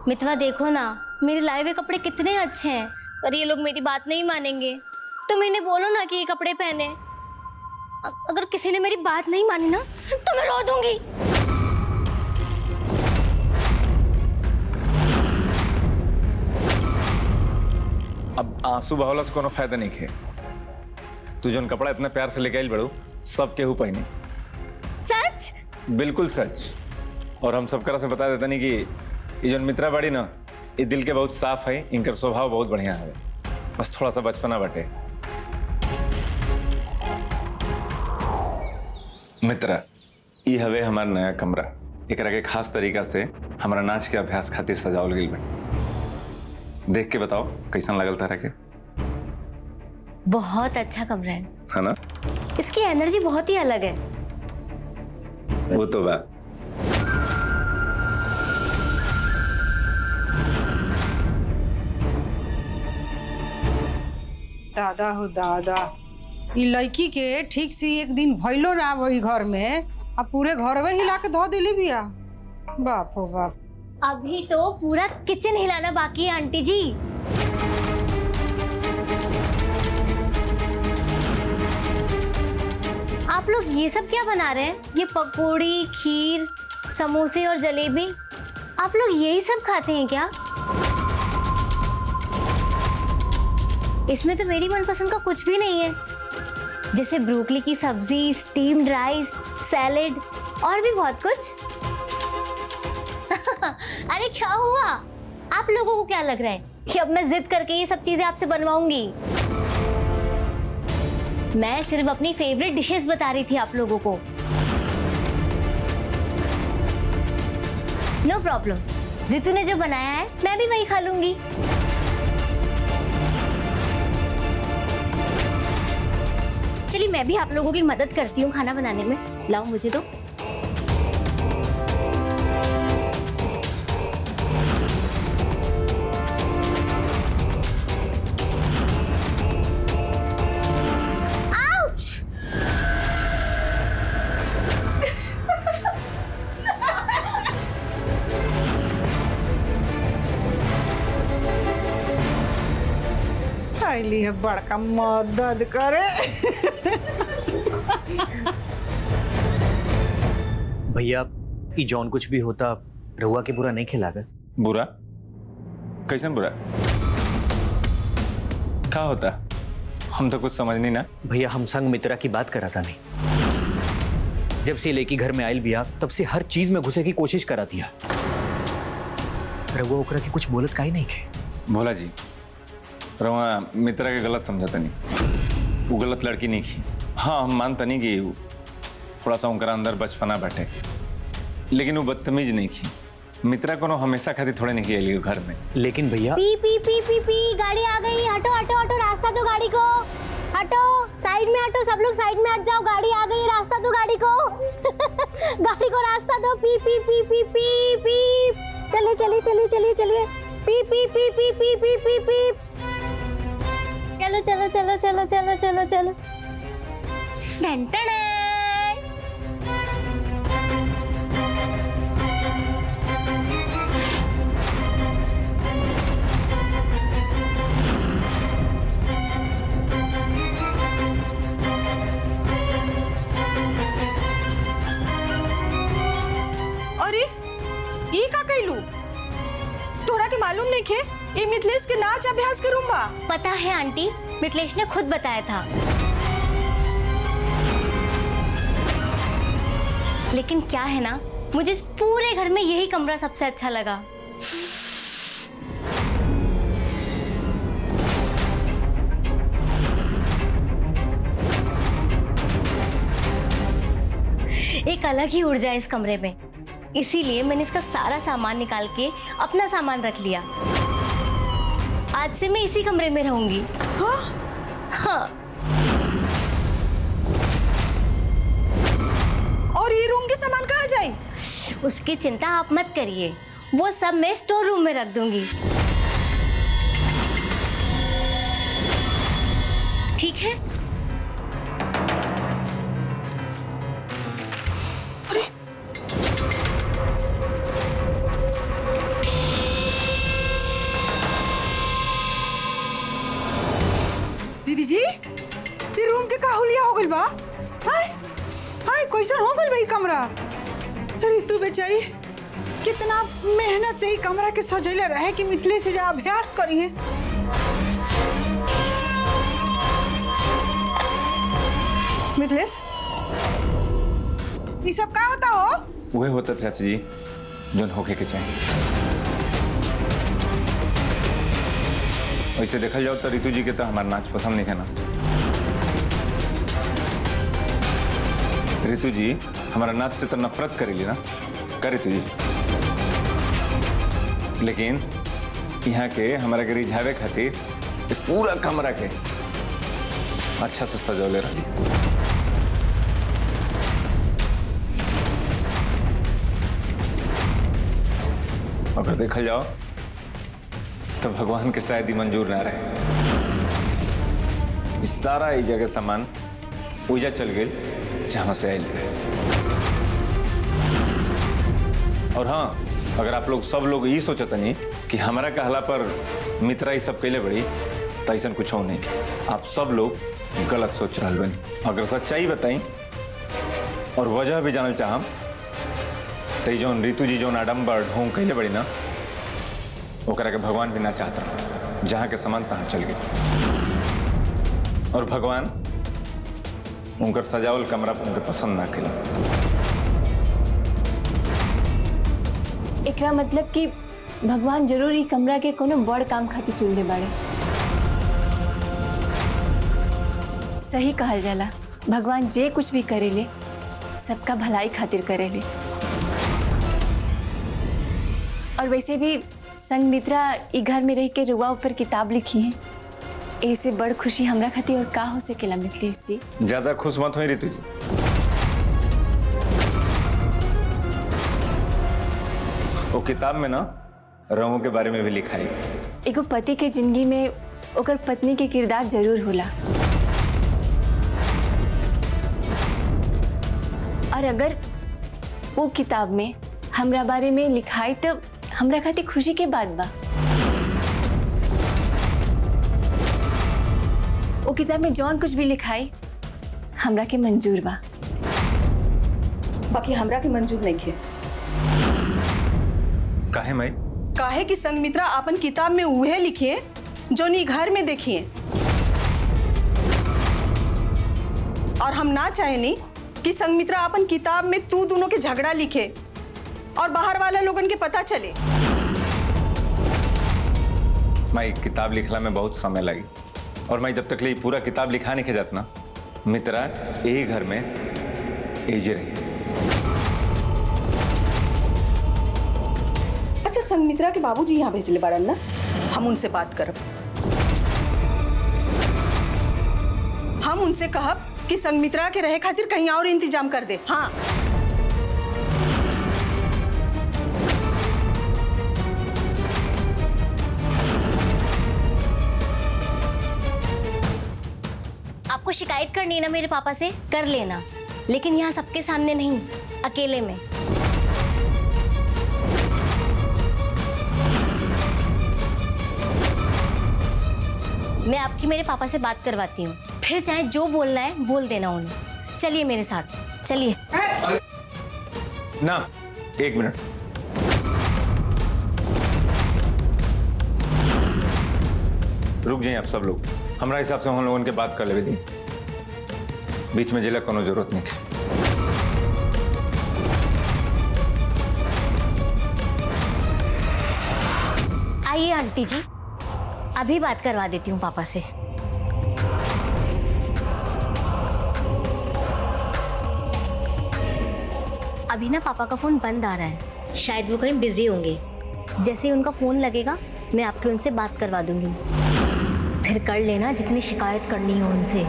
मितवा देखो ना, मेरे लाए हुए कपड़े कितने अच्छे हैं, पर ये लोग मेरी बात नहीं मानेंगे। तुम इन्हें बोलो ना कि ये कपड़े पहने। अगर किसी ने मेरी बात नहीं मानी ना तो मैं रो दूंगी। अब आंसू बहला से कोनो फायदा नहीं खे। तू जो कपड़ा इतना प्यार से लेके आई बड़ू, सब केहू पहनी। सच? बिल्कुल सच। और हम सबकरा से बता देता नहीं कि ये जो मित्रा बाड़ी ना, ये दिल के बहुत साफ है, इनका स्वभाव बहुत बढ़िया है, बस थोड़ा सा बचपना बटे। मित्रा, ये हवे हमारा नया कमरा, एकरा के खास तरीका से हमारा नाच के अभ्यास खातिर सजावल गइल बा। देख के बताओ कैसन लगल तारा के? बहुत अच्छा कमरा है ना? इसकी एनर्जी बहुत ही अलग है। वो तो बा। दादा हो दादा, ई लड़की के ठीक से एक दिन भइलो ना वही घर में, अब पूरे घर में हिला के धो दिली बिया। बाप हो बाप। अभी तो पूरा किचन हिलाना बाकी है आंटी जी। आप लोग ये सब क्या बना रहे हैं? ये पकौड़ी, खीर, समोसे और जलेबी, आप लोग यही सब खाते हैं क्या? इसमें तो मेरी मनपसंद का कुछ भी नहीं है, जैसे ब्रोकली की सब्जी, स्टीम्ड राइस, सैलेड और भी बहुत कुछ। अरे क्या हुआ? आप लोगों को क्या लग रहा है कि अब मैं जिद करके ये सब चीजें आपसे बनवाऊंगी? मैं सिर्फ अपनी फेवरेट डिशेस बता रही थी आप लोगों को। नो प्रॉब्लम, रितु ने जो बनाया है मैं भी वही खा लूंगी। चलिए मैं भी आप लोगों की मदद करती हूँ खाना बनाने में। लाओ मुझे तो। आइली है बड़का मदद करे। भैया, ई जौन कुछ भी होता रहुआ के बुरा नहीं खिलागत। बुरा? कैसन बुरा? क्या होता? हम तो कुछ समझ नहीं ना। भैया, हम संग मित्रा की बात करा था नहीं। जब से लेकी घर में आयल बिया तब से हर चीज में घुसे की कोशिश करा दिया। रहुआ ओकरा की कुछ बोलत काहे नहीं खे। भोला जी, रहुआ मित्रा के गलत समझता नहीं, वो गलत लड़की नहीं थी। हाँ, हम मानता नहीं कि थोड़ा सा उनका अंदर बचपना बैठे, लेकिन वो बदतमीज नहीं थी। मित्रा को हमेशा खातिर थोड़े नहीं किया घर में। लेकिन भैया, पी पी पी पी पी गाड़ी आ गई। हटो हटो हटो, रास्ता दो गाड़ी को। हटो, साइड में हटो, सब लोग साइड में हट जाओ। गाड़ी आ गई, रास्ता दो गाड़ी को। गाड़ी को रास्ता दो। पी पी पी पी पी पी। चलिए चलिए चलिए चलिए चलिए। पी पी पी पी पी पी पी पी। चलो चलो चलो चलो चलो चलो चलो। टन टन। अरे ये का कहलू? तोरा के मालूम नहीं खे ये मिथिलेश के नाच अभ्यास करूंगा। पता है आंटी, मिथिलेश ने खुद बताया था। लेकिन क्या है ना, मुझे इस पूरे घर में यही कमरा सबसे अच्छा लगा। एक अलग ही ऊर्जा है इस कमरे में, इसीलिए मैंने इसका सारा सामान निकाल के अपना सामान रख लिया। आज से मैं इसी कमरे में रहूंगी। हाँ? हाँ। और ये रूम के सामान कहाँ जाए? उसकी चिंता आप मत करिए, वो सब मैं स्टोर रूम में रख दूंगी। ठीक है? बेचारी कितना मेहनत से ही कमरा के सजैले रहे कि मिथिलेश से जा अभ्यास करी है। मिथिलेश, ये सब का होता हो? वही होता चाची जी जो होके के चाहिए। वैसे देखा जाओ तो रितु जी के तो हमारा नाच पसंद नहीं है ना। रितु जी हमारा नाच से तो नफरत करेली ना, कर रितु जी। लेकिन यहाँ के हमारा के रिझावे खातिर पूरा कमरा के अच्छा से सजौले रही। अगर देखा जाओ तो भगवान के शायद ही मंजूर ना रहे। इस सारा ई जगह सामान पूजा चल गई जहां से आयल। और हाँ, अगर आप लोग सब लोग ये सोचते नहीं कि हमारा कहला पर मित्रा ही सब कैले बड़ी तो ऐसा कुछ हो नहीं। आप सब लोग गलत सोच रहे बनी। अगर सच्चाई बताई और वजह भी जानल चाहम तो जौन रितु जी जौन आडम्बर ढोंग कैले बड़ी ना, ओकरा के भगवान भी ना चाहता। जहां के समान तहां चल गई और भगवान उनकर सजावल कमरा उनके पसंद ना कैला। एकरा मतलब कि भगवान जरूर ही कमरा के कोनो बड़ काम खातिर चुनले बाड़े। सही कहल जाला, भगवान जे कुछ भी करेले सबका भलाई खातिर करेले। और वैसे भी संगमित्रा ई घर में रह के रुआ ऊपर किताब लिखी है, ऐसे बड़ खुशी हमरा खातिर और का हो सकेला मिथिलेश जी। ज्यादा खुश मत होई रितु जी। वो किताब में ना रंगों के बारे में भी लिखा है। एगो पति के जिंदगी में ओकर पत्नी के किरदार जरूर होला। और अगर वो किताब में हमरा बारे में लिखाई तो हमरा खातिर खुशी के बात बा। वो किताब में जौन कुछ भी लिखाई हमरा के मंजूर बा, बाकी हमरा के मंजूर नहीं है। काहे माई? काहे कि संगमित्रा अपन किताब में उहे लिखिए जो नी घर में देखिए। और हम ना चाहेनी कि संगमित्रा अपन किताब में तू दोनों के झगड़ा लिखे और बाहर वाला लोगन के पता चले। माई किताब लिखला में बहुत समय लगी और मैं जब तक ले पूरा किताब लिखा नहीं जात ना, मित्रा यही घर में एजे रही। अच्छा, संगमित्रा के बाबूजी यहाँ भेजले बाड़न ना, हम उनसे बात करब। हम उनसे कहब कि संगमित्रा के रहे खातिर कहीं और इंतजाम कर दे। हाँ, आपको शिकायत करनी है ना मेरे पापा से, कर लेना, लेकिन यहाँ सबके सामने नहीं, अकेले में। मैं आपकी मेरे पापा से बात करवाती हूँ, फिर चाहे जो बोलना है बोल देना उन्हें। चलिए मेरे साथ, चलिए। ना, एक मिनट। रुक जाइए आप सब लोग। हमारा हिसाब से हम लोगों के बात कर ले दी, बीच में जिला कोनो जरूरत नहीं है। आइए आंटी जी, अभी बात करवा देती हूँ पापा से। अभी ना पापा का फोन बंद आ रहा है, शायद वो कहीं बिजी होंगे। जैसे ही उनका फोन लगेगा मैं आपकी उनसे बात करवा दूंगी, फिर कर लेना जितनी शिकायत करनी हो उनसे।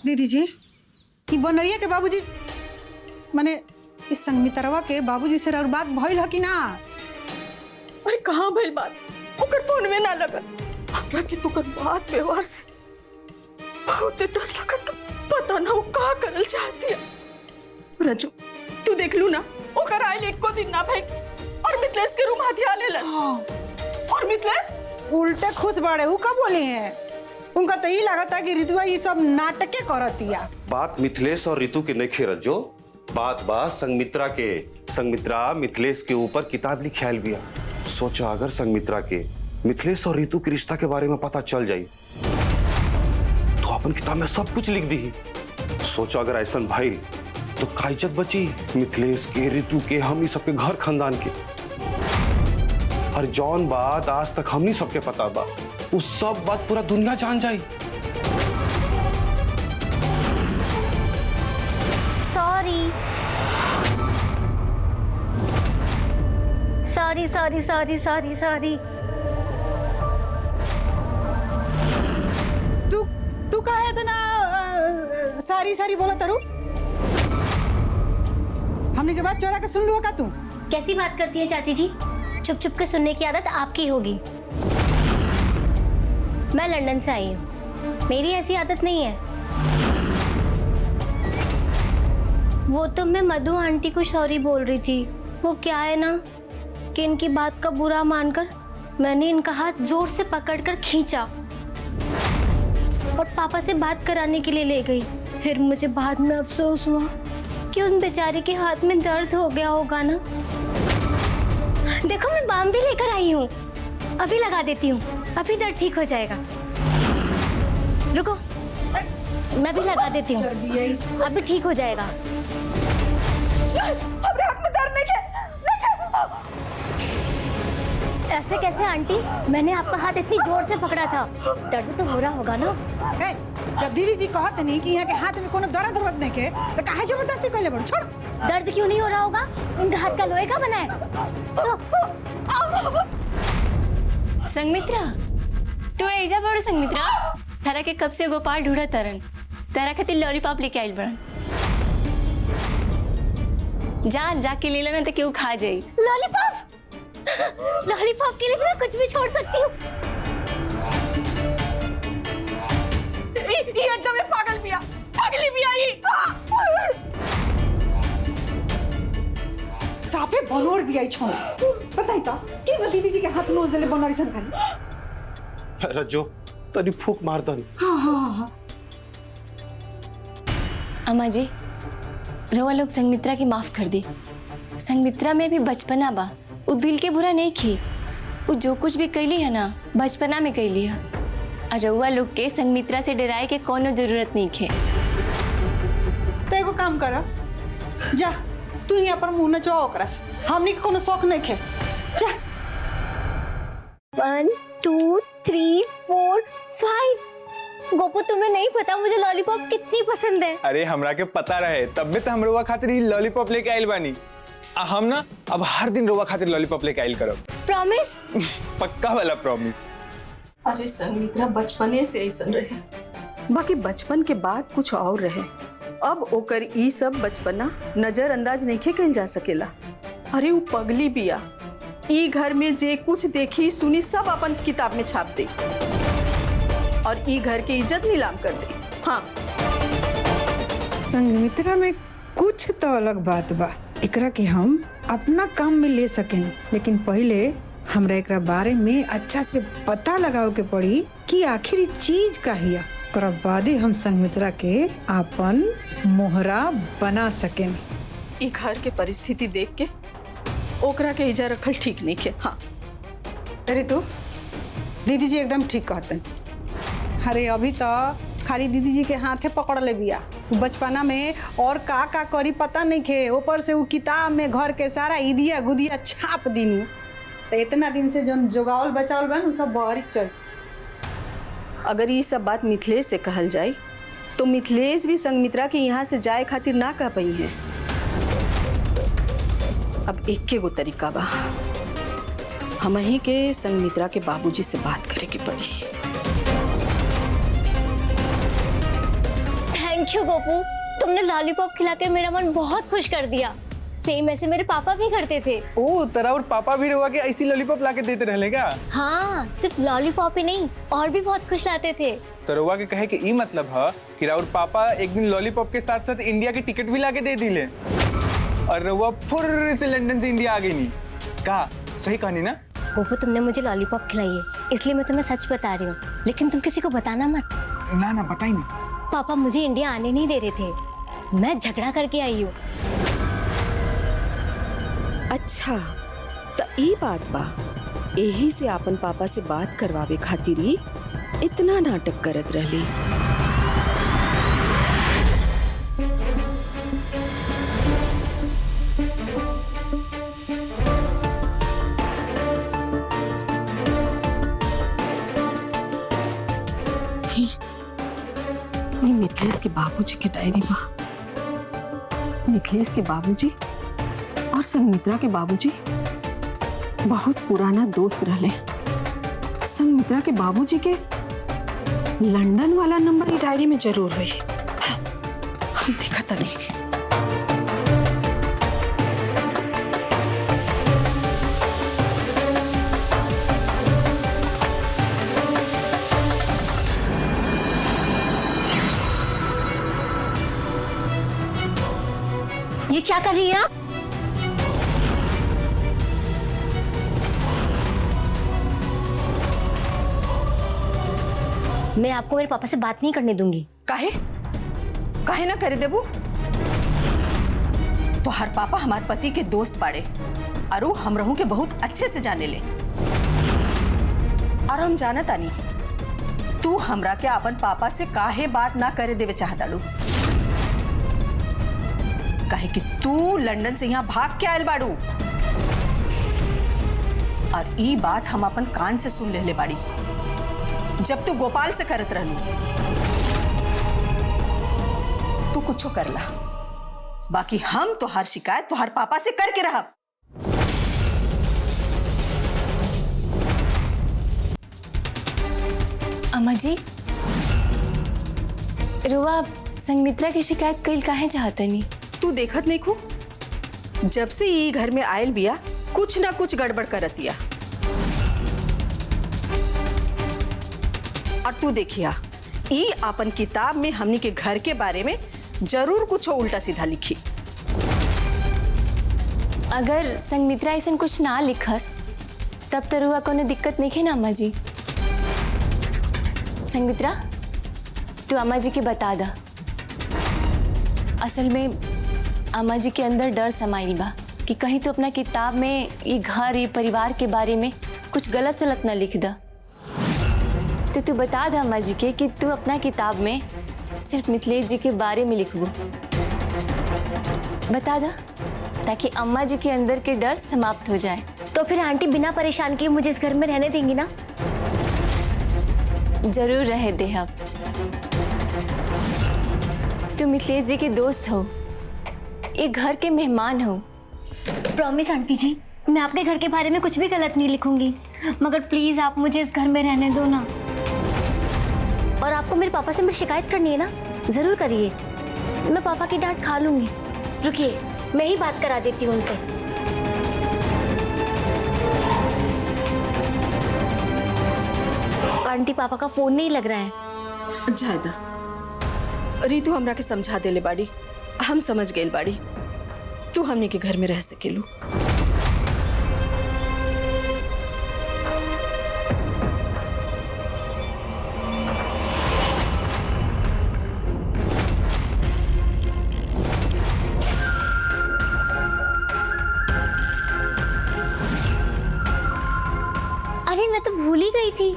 दीदी जी, ये बनरिया के बाबूजी माने इस संगमित्रवा के बाबूजी से और बात भइल ह कि ना? अरे कहाँ भइल बात, ओकर फोन में ना लगल। हमरा की तोकर बात व्यवहार से बहुत डर लगत। पता ना वो का करल चाहती है। रजू तू देख लू ना ओकर आइल एको दिन ना भाई और मिथलेश के रूम हथिया लेलस। और मिथलेश उल्टे खुश बड़े हु का बोले हैं उनका तो ही लगा था कि ऋतुआ ये सब नाटके करतिया। बात मिथिलेश और ऋतु के नहीं रज्जो, बात संगमित्रा के। संगमित्रा मिथिलेश के ऊपर किताब लिखायल बिया। सोचा अगर संगमित्रा के मिथिलेश और ऋतु के रिश्ता के बारे में पता चल जाई तो अपन किताब में सब कुछ लिख दी। सोचा अगर ऐसा भाई तो का इज्जत बची मिथिलेश के, ऋतु के, हम सबके घर खानदान के। और जौन बात आज तक हमनी सबके पता बा उस सब बात पूरा दुनिया जान जाई। सॉरी। तू काहे इतना सारी बोला तरू? हमने के बात चोरा के सुन लुआ का तू? कैसी बात करती है चाची जी? चुप के सुनने की आदत आपकी होगी। मैं लंदन से आई हूँ, मेरी ऐसी आदत नहीं है। वो तो मैं मधु आंटी को सॉरी बोल रही थी। वो क्या है ना कि इनकी बात का बुरा मानकर मैंने इनका हाथ जोर से पकड़कर खींचा और पापा से बात कराने के लिए ले गई। फिर मुझे बाद में अफसोस हुआ कि उन बेचारे के हाथ में दर्द हो गया होगा ना। देखो मैं बाम भी लेकर आई हूँ, अभी लगा देती हूँ, अभी दर्द ठीक हो जाएगा। रुको मैं भी लगा देती हूँ, अभी ठीक हो जाएगा। हमरे हाथ में दर्द नहीं है। ऐसे कैसे आंटी? मैंने आपका हाथ इतनी जोर से पकड़ा था, दर्द तो हो रहा होगा ना। ए, जब दीदी जी कहत नहीं कि यहाँ के हाथ में कोनो दर्द होत नहीं के तो काहे जबरदस्ती कइले बड़? छोड़। दर्द क्यों नहीं हो रहा होगा? इनका हाथ का लोहे का बना है। संगमित्रा तू एजा बड़ो। संगमित्रा तारा के कब से गोपाल ढूंढा तरन, तारा खातिर लॉलीपॉप लेके आइल बड़न। जाके ले लेना तो क्यों खा जाई। लॉलीपॉप लॉलीपॉप के लिए मैं कुछ भी छोड़ सकती हूँ। ये एकदम पागल बिया, पागली बिया ये। साफे बनोर भी आई छोड़। बताई तो कि वो दीदी जी के हाथ में देले बनोरी सन खाली। रज्जो तनी फूक मार दन। हाँ। अम्मा जी रवा लोग संगमित्रा की माफ कर दी। संगमित्रा में भी बचपना बा, वो दिल के बुरा नहीं की। वो जो कुछ भी कैली है ना बचपना में कैली है। और रउआ लोग के संगमित्रा से डराए के कोनो जरूरत नहीं है। तो एगो काम करा, जा तू यहाँ पर मुंह नचवा ओकरा से। हमनी के कोनो शौक नहीं खे। जा 1 2 3 4 5। गोपू तुम्हें नहीं पता मुझे लॉलीपॉप कितनी पसंद है। अरे हमरा के पता रहे तब भी तो हम रोवा खातिर ही लॉलीपॉप लेके आइल बानी। हम ना अब हर दिन रोवा खातिर लॉलीपॉप लेके आइल करब। प्रॉमिस? पक्का वाला प्रॉमिस। अरे संगमित्रा बचपने से ऐसा रहे, बाकी बचपन के बाद कुछ और रहे। अब ओकर ई सब बचपना नजरअंदाज नहीं कइल जा सकेला। अरे वो पगली बिया, ई घर में जे कुछ देखी सुनी सब अपन किताब में छाप दे और ई घर की इज्जत नीलाम कर दे। हाँ संगमित्रा में कुछ तो अलग बात बा। एकरा के हम अपना काम में ले सकें, लेकिन पहले हमरा एकरा बारे में अच्छा से पता लगाओ के पड़ी कि आखिर ये चीज का हिया। ओकरा बादे हम संगमित्रा के अपन मोहरा बना सकें। ई घर के परिस्थिति देख के ओकरा के इजा रखल ठीक नहीं के। हाँ अरे तू दीदी जी एकदम ठीक कहते। अरे अभी तो खाली दीदी जी के हाथे पकड़ ले बिया, बचपना में और का करी पता नहीं खे। ऊपर से वो किताब में घर के सारा इदिया गुदिया छाप दीनू। तो इतना दिन से जो जोगावल बचावल बन उ सब बाहरी चल। अगर ये सब बात मिथिलेश से कहल जाए तो मिथिलेश भी संगमित्रा के यहाँ से जाए खातिर ना कह पाई है। अब एक गो तरीका बा, हम ही के संगमित्रा के बाबूजी से बात करे के पड़ी। थैंक यू गोपू, तुमने लॉलीपॉप खिलाकर मेरा मन बहुत खुश कर दिया। सेम ऐसे मेरे पापा भी करते थे। ओ तेरा और पापा भी रोवा के ऐसी लॉलीपॉप लाके देते रहले क्या? हाँ, सिर्फ लॉलीपॉप ही नहीं और भी बहुत खुश लाते थे। तो रउआ के कहे कि ई मतलब है कि राउर पापा एक दिन लॉलीपॉप के साथ साथ इंडिया की टिकट भी लाके दे दिले और रउआ फुर्र से लंदन से इंडिया आ गई नहीं। कहा सही कहानी ना? पोपो तुमने मुझे लॉलीपॉप खिलाई है इसलिए मैं तुम्हें सच बता रही हूँ, लेकिन तुम किसी को बताना मत। ना ना बताई नहीं। पापा मुझे इंडिया आने नहीं दे रहे थे, मैं झगड़ा करके आई हूँ। अच्छा तो ई बात बा, यही से आपन पापा से बात करवावे खातिर ही इतना नाटक करत रहली। मिथिलेश के बाबूजी के डायरी बा। मिथिलेश के बाबूजी और संगमित्रा के बाबूजी बहुत पुराना दोस्त रहले। संगमित्रा के बाबूजी के लंदन वाला नंबर ये डायरी में जरूर हुई। हम दिखता नहीं। ये क्या कर रही है आप? मैं आपको मेरे पापा से बात नहीं करने दूंगी। काहे काहे ना करे देबू? तो हर पापा हमारे पति के दोस्त बाड़े और हम रहू के बहुत अच्छे से जाने ले। और हम जानत आनी तू हमरा के अपन पापा से काहे बात ना करे देवे चाहताड़ू। काहे कि तू लंदन से यहाँ भाग के आयल बाड़ू और ई बात हम अपन कान से सुन ले बाड़ी जब तू गोपाल से करत रहलू। तू कुछो करला, बाकी हम तो हर शिकायत तो हर पापा से करके रहा। अम्मा जी, रुआ संगमित्रा की शिकायत कल काहे चाहते नहीं? तू देखत नहीं खू, जब से ये घर में आयल बिया कुछ ना कुछ गड़बड़ करतिया। और तू देखिया ई अपन किताब में हमनी के घर के बारे में जरूर कुछ उल्टा सीधा लिखी। अगर संगमित्रा ऐसा कुछ ना लिखस तब तो रुआ कोनो दिक्कत नहीं है ना अम्मा जी। संगमित्रा तू अम्मा जी के बता दा। असल में अम्मा जी के अंदर डर समाइल बा कि कहीं तो अपना किताब में ये घर ये परिवार के बारे में कुछ गलत सलत ना लिख दा। तो तू बता दा अम्मा जी के कि तू अपना किताब में सिर्फ मिथिलेश जी के बारे में लिखबो। बता दा ताकि अम्मा जी के अंदर के डर समाप्त हो जाए। तो फिर आंटी बिना परेशान किए मुझे इस घर में रहने देंगी ना? जरूर रहे दे। अब तू मिथिलेश जी के दोस्त हो, एक घर के मेहमान हो। प्रॉमिस आंटी जी, मैं आपके घर के बारे में कुछ भी गलत नहीं लिखूंगी, मगर प्लीज आप मुझे इस घर में रहने दो ना। और आपको मेरे पापा से मेरी शिकायत करनी है ना, जरूर करिए। मैं पापा की डांट खा लूंगी। रुकिए, मैं ही बात करा देती हूँ उनसे। आंटी पापा का फोन नहीं लग रहा है। जायदा रीतू हमरा के समझा देले बाड़ी, हम समझ गए बाड़ी। तू हमने के घर में रह सकेलू। अरे मैं तो भूल ही गई थी,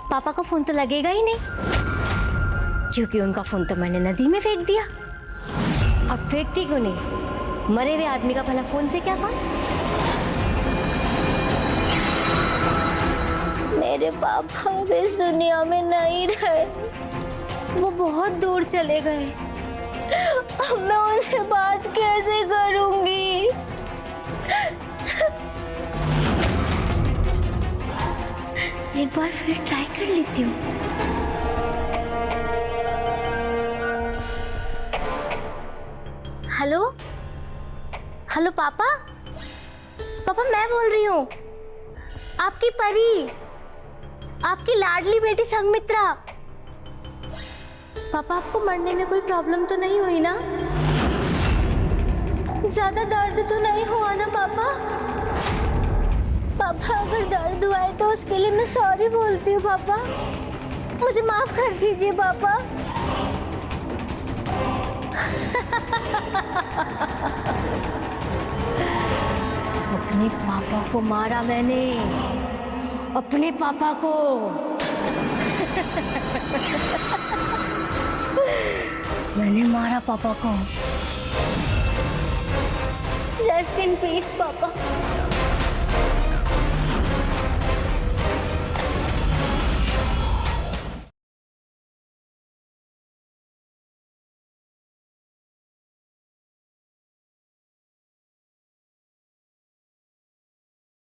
पापा का फोन तो लगेगा ही नहीं, क्योंकि उनका फोन तो मैंने नदी में फेंक दिया। अब फेंकती क्यों नहीं, मरे हुए आदमी का भला फोन से क्या काम। मेरे पापा अब इस दुनिया में नहीं रहे, वो बहुत दूर चले गए। अब मैं उनसे बात कैसे करूंगी। एक बार फिर ट्राई कर लेती हूँ। हेलो हेलो पापा, पापा मैं बोल रही हूँ, आपकी परी, आपकी लाडली बेटी संगमित्रा। पापा आपको मरने में कोई प्रॉब्लम तो नहीं हुई ना? ज्यादा दर्द तो नहीं हुआ ना पापा? पापा अगर दर्द हुआ है तो उसके लिए मैं सॉरी बोलती हूँ पापा, मुझे माफ कर दीजिए पापा। अपने पापा को मारा मैंने, अपने पापा को। मैंने मारा पापा को। रेस्ट इन पीस पापा।